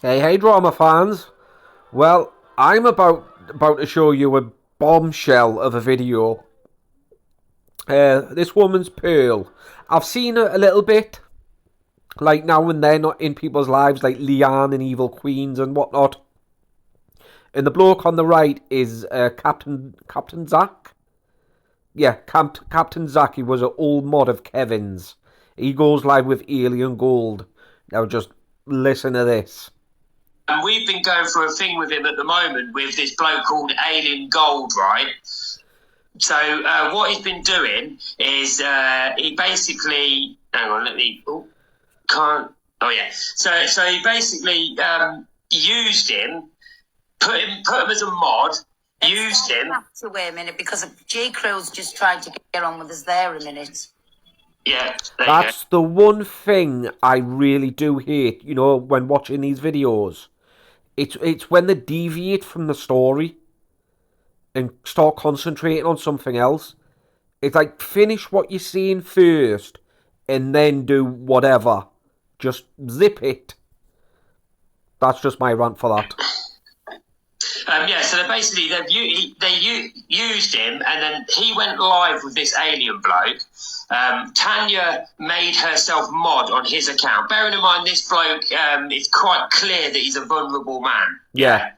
Hey, drama fans. Well, I'm about to show you a bombshell of a video. This woman's Pearl. I've seen her a little bit, like now and then, in people's lives, like Leanne and Evil Queens and whatnot. And the bloke on the right is Captain Zach. Yeah, Captain Zach. He was an old mod of Kevin's. He goes live with Alien Gold. Now just listen to this. And we've been going through a thing with him at the moment with this bloke called Alien Gold, right? So what he's been doing is he basically... Hang on, let me... Oh, can't... Oh, yeah. So he basically used him, put him as a mod, used him... To wait a minute, because J. Crow's just tried to get on with us there a minute. Yeah, that's the one thing I really do hate, when watching these videos. It's when they deviate from the story and start concentrating on something else. It's like, finish what you're saying first and then do whatever. Just zip it. That's just my rant for that. So basically they used him, and then he went live with this alien bloke. Tanya made herself mod on his account. Bearing in mind, this bloke, it's quite clear that he's a vulnerable man. Yeah.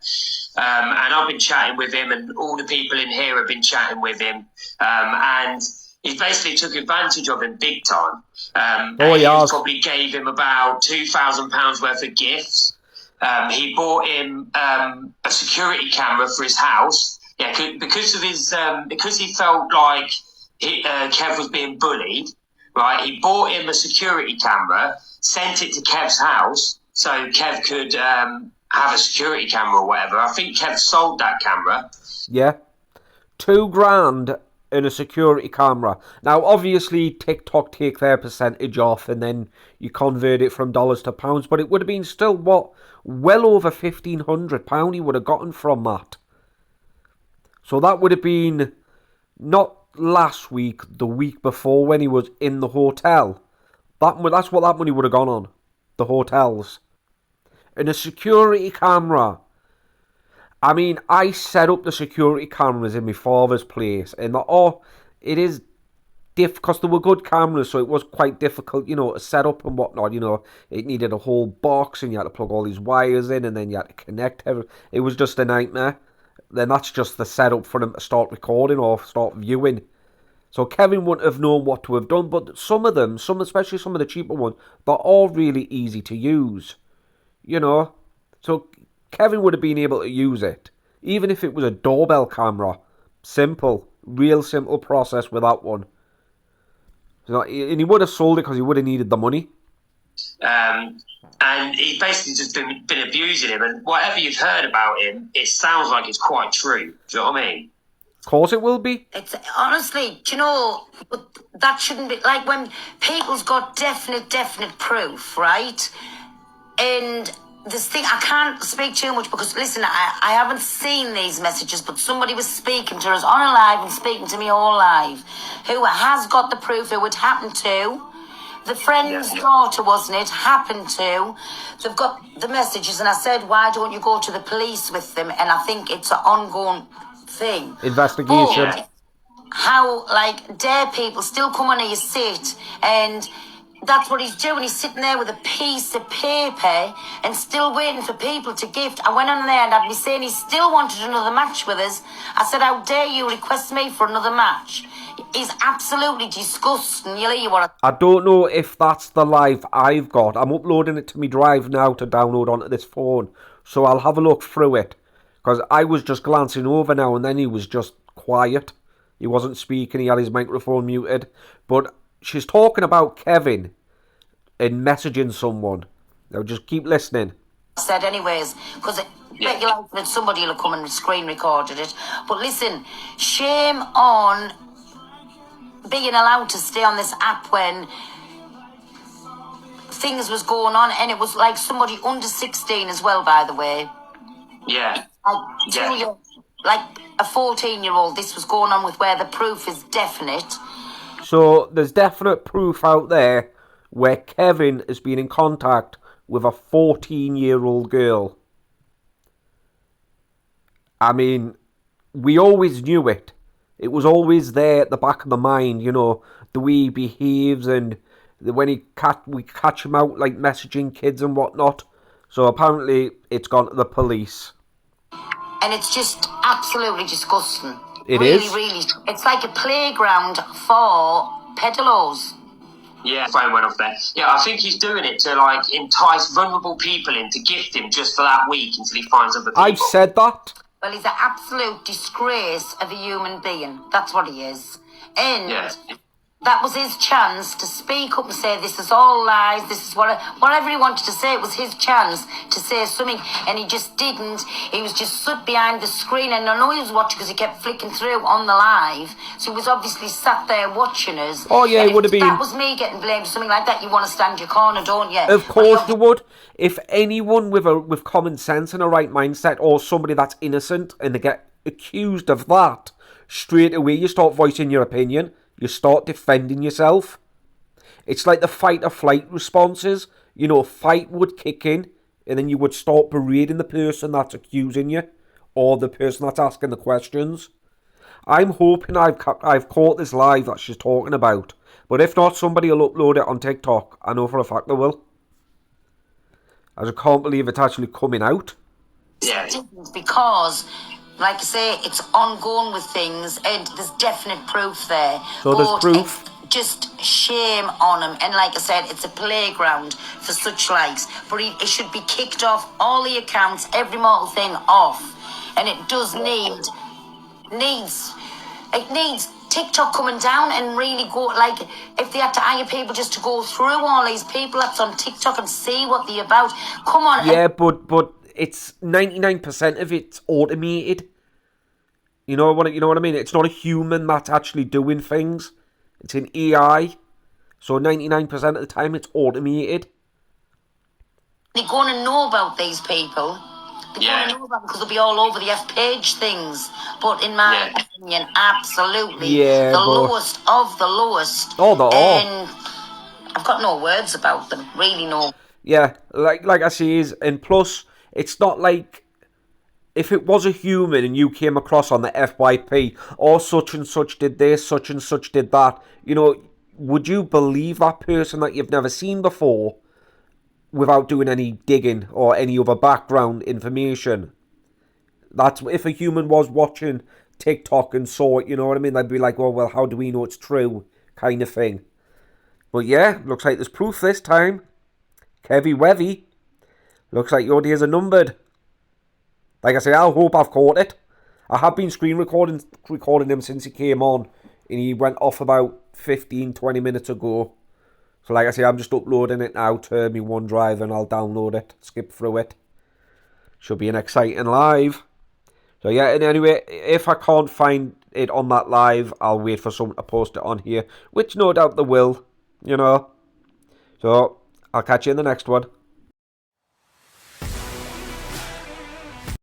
And I've been chatting with him, and all the people in here have been chatting with him. And he basically took advantage of him big time. He probably gave him about £2,000 worth of gifts. He bought him a security camera for his house. Yeah, because of his because he felt like Kev was being bullied. Right, he bought him a security camera, sent it to Kev's house so Kev could have a security camera or whatever. I think Kev sold that camera. Yeah, £2,000 in a security camera. Now, obviously, TikTok take their percentage off, and then you convert it from dollars to pounds. But it would have been still well over £1,500 he would have gotten from that. So that would have been not last week, the week before, when he was in the hotel. That's what that money would have gone on. The hotels. And a security camera. I mean, I set up the security cameras in my father's place, and it is because they were good cameras, so it was quite difficult, to set up and whatnot. It needed a whole box, and you had to plug all these wires in, and then you had to connect everything. It was just a nightmare. Then that's just the setup for them to start recording or start viewing. So Kevin wouldn't have known what to have done, but some of them, especially some of the cheaper ones, they're all really easy to use. So Kevin would have been able to use it, even if it was a doorbell camera. Real simple process with that one. And he would have sold it because he would have needed the money. And he's basically just been abusing him, and whatever you've heard about him, it sounds like it's quite true. Do you know what I mean? Of course it will be. It's honestly, that shouldn't be like when people's got definite proof, right? And this thing, I can't speak too much because, listen, I haven't seen these messages, but somebody was speaking to us on a live and speaking to me all live, who has got the proof who it happened to. The friend's daughter, wasn't it, happened to. They've got the messages, and I said, why don't you go to the police with them? And I think it's an ongoing thing. Investigation. But how, dare people still come on here, sit, and that's what he's doing. He's sitting there with a piece of paper and still waiting for people to gift. I went on there and I'd be saying he still wanted another match with us. I said, how dare you request me for another match? He's absolutely disgusting. I don't know if that's the live I've got. I'm uploading it to my drive now to download onto this phone. So I'll have a look through it. Because I was just glancing over now and then he was just quiet. He wasn't speaking. He had his microphone muted. But she's talking about Kevin and messaging someone. Now just keep listening. I said anyways, because bet you like that somebody will come and screen recorded it. But listen, shame on being allowed to stay on this app when things was going on, and it was like somebody under 16 as well, by the way. Yeah. Like a 14-year-old, this was going on with, where the proof is definite. So there's definite proof out there where Kevin has been in contact with a 14-year-old girl. I mean, we always knew it. It was always there at the back of the mind, you know, the way he behaves and when we catch him out, like, messaging kids and whatnot. So apparently it's gone to the police. And it's just absolutely disgusting. It really, is? Really. It's like a playground for pedalos. Yeah, phone went off there. Yeah, I think he's doing it to, like, entice vulnerable people in to gift him just for that week until he finds other people. I've said that. Well, he's an absolute disgrace of a human being. That's what he is. And that was his chance to speak up and say, this is all lies, this is whatever he wanted to say. It was his chance to say something, and he just didn't. He was just stood behind the screen, and I know he was watching because he kept flicking through on the live, so he was obviously sat there watching us. Oh yeah, it would have been. If that was me getting blamed for something like that, you want to stand your corner, don't you? Of course you would. If anyone with common sense and a right mindset, or somebody that's innocent, and they get accused of that, straight away you start voicing your opinion. You start defending yourself. It's like the fight or flight responses. You know, fight would kick in, and then you would start berating the person that's accusing you, or the person that's asking the questions. I'm hoping I've caught this live that she's talking about. But if not, somebody will upload it on TikTok. I know for a fact they will. I just can't believe it's actually coming out. Yeah. Because, like I say, it's ongoing with things, and there's definite proof there. So there's proof. Just shame on him, and like I said, it's a playground for such likes. But it should be kicked off, all the accounts, every mortal thing off, and it does needs TikTok coming down and really go, like, if they had to hire people just to go through all these people that's on TikTok and see what they're about. Come on. Yeah, but it's 99% of it's automated. You know what I mean? It's not a human that's actually doing things. It's an AI. So 99% of the time it's automated. They're going to know about these people. They're going to know about them because they'll be all over the F-page things. But in my opinion, absolutely the lowest of the lowest. And I've got no words about them. Really no. Yeah, like I say, and plus, it's not like if it was a human and you came across on the FYP, or such and such did this, such and such did that, you know, would you believe that person that you've never seen before without doing any digging or any other background information? That's if a human was watching TikTok and saw it, you know what I mean? They'd be like, well, how do we know it's true? Kind of thing. But yeah, looks like there's proof this time. Kevy Wevy, looks like your days are numbered. Like I say, I hope I've caught it. I have been screen recording him since he came on, and he went off about 15-20 minutes ago. So like I say, I'm just uploading it now to my OneDrive, and I'll download it, skip through it. Should be an exciting live. So yeah, and anyway, if I can't find it on that live, I'll wait for someone to post it on here, which no doubt they will, you know. So I'll catch you in the next one.